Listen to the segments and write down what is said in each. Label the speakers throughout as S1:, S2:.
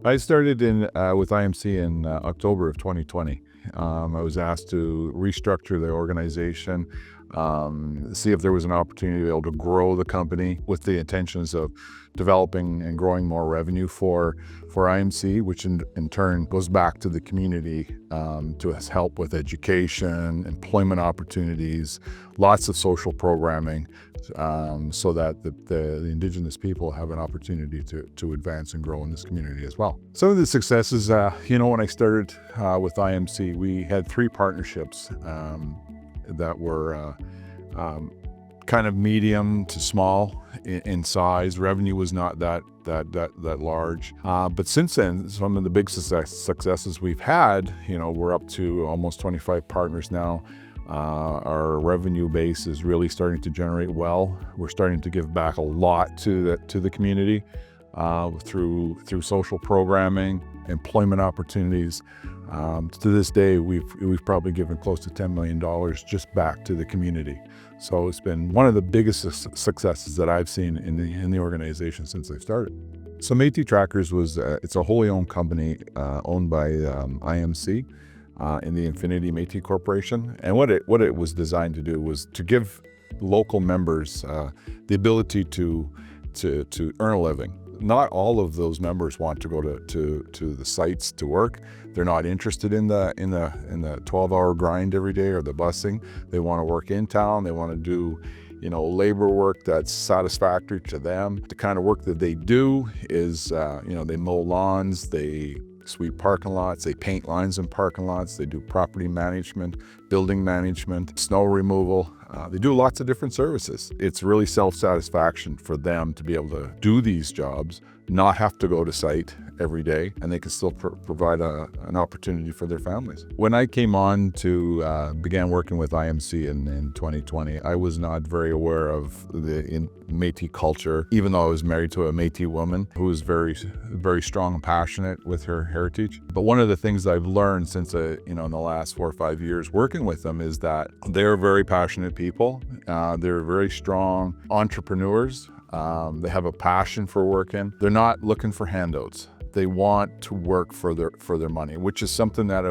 S1: I started in with IMC in October of 2020. I was asked to restructure the organization, see if there was an opportunity to be able to grow the company with the intentions of developing and growing more revenue for IMC, which in turn goes back to the community to help with education, employment opportunities, lots of social programming, so that the Indigenous people have an opportunity to advance and grow in this community as well. Some of the successes, when I started with IMC, we had 3 partnerships that were kind of medium to small in size. Revenue was not that large. But since then, some of the big successes we've had, we're up to almost 25 partners now. Our revenue base is really starting to generate well. We're starting to give back a lot to the community through social programming, employment opportunities. To this day, we've probably given close to $10 million just back to the community. So it's been one of the biggest successes that I've seen in the organization since I started. So Métis Trackers it's a wholly owned company owned by IMC. In the Infinity Métis Corporation. And what it was designed to do was to give local members the ability to earn a living. Not all of those members want to go to the sites to work. They're not interested in the 12-hour grind every day or the busing. They want to work in town. They want to do labor work that's satisfactory to them. The kind of work that they do is they mow lawns, they sweep parking lots, they paint lines in parking lots, they do property management, building management, snow removal. They do lots of different services. It's really self-satisfaction for them to be able to do these jobs, not have to go to site every day, and they can still provide an opportunity for their families. When I came on to began working with IMC in 2020, I was not very aware of the Métis culture, even though I was married to a Métis woman who was very, very strong and passionate with her heritage. But one of the things I've learned since in the last 4 or 5 years working with them is that they're very passionate people. They're very strong entrepreneurs. They have a passion for working. They're not looking for handouts. They want to work for their money, which is something that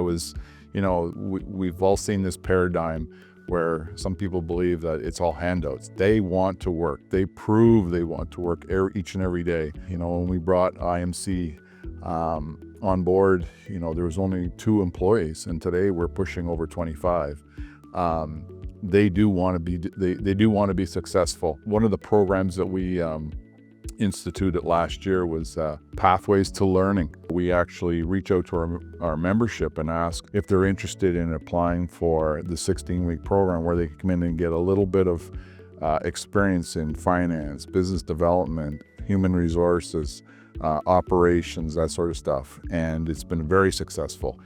S1: we've all seen this paradigm where some people believe that it's all handouts. They want to work. They prove they want to work each and every day. When we brought IMC on board, there was only 2 employees, and today we're pushing over 25. They do want to be successful. One of the programs that we instituted last year was Pathways to Learning. We actually reach out to our membership and ask if they're interested in applying for the 16-week program where they can come in and get a little bit of experience in finance, business development, human resources, operations, that sort of stuff. And it's been very successful.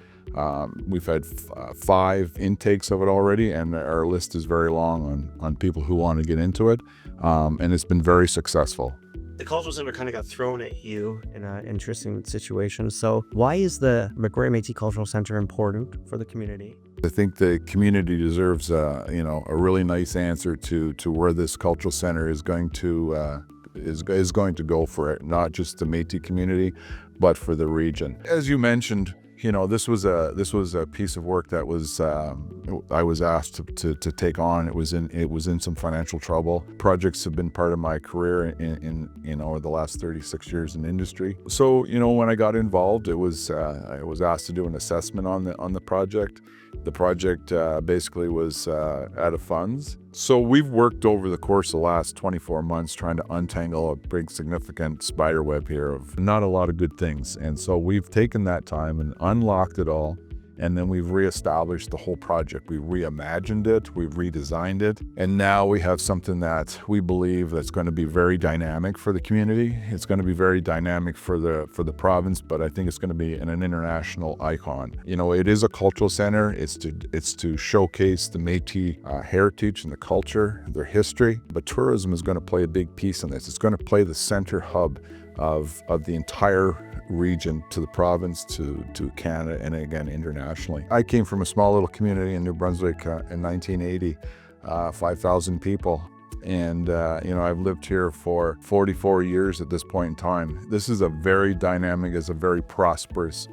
S1: We've had 5 intakes of it already, and our list is very long on people who want to get into it, and it's been very successful.
S2: The cultural center kind of got thrown at you in an interesting situation. So why is the McMurray Métis Cultural Centre important for the community?
S1: I think the community deserves a really nice answer to where this cultural center is going to go for it, not just the Métis community, but for the region. As you mentioned, this was a piece of work that I was asked to take on. It was in some financial trouble. Projects have been part of my career in the last 36 years in industry. So when I got involved, I was asked to do an assessment on the project. The project basically was out of funds. So we've worked over the course of the last 24 months trying to untangle a big significant spider web here of not a lot of good things. And so we've taken that time and unlocked it all. And then we've reestablished the whole project. We reimagined it, we've redesigned it, and now we have something that we believe that's going to be very dynamic for the community. It's going to be very dynamic for the province, but I think it's going to be an international icon. It is a cultural center. It's to showcase the Métis heritage and the culture, their history. But tourism is going to play a big piece in this. It's going to play the center hub of the entire region, to the province, to Canada, and again internationally. I came from a small little community in New Brunswick in 1980, 5,000 people, And, I've lived here for 44 years at this point in time. This is a very dynamic, it's a very prosperous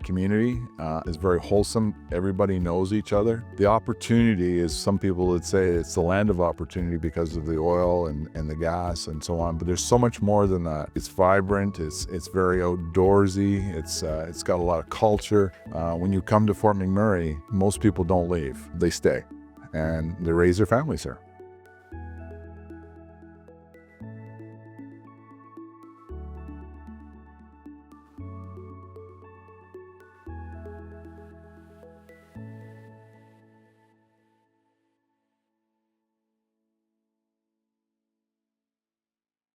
S1: community. Is very wholesome. Everybody knows each other. The opportunity is, some people would say it's the land of opportunity because of the oil and the gas and so on, but there's so much more than that. It's vibrant, it's very outdoorsy, it's got a lot of culture. When you come to Fort McMurray, most people don't leave, they stay and they raise their families here.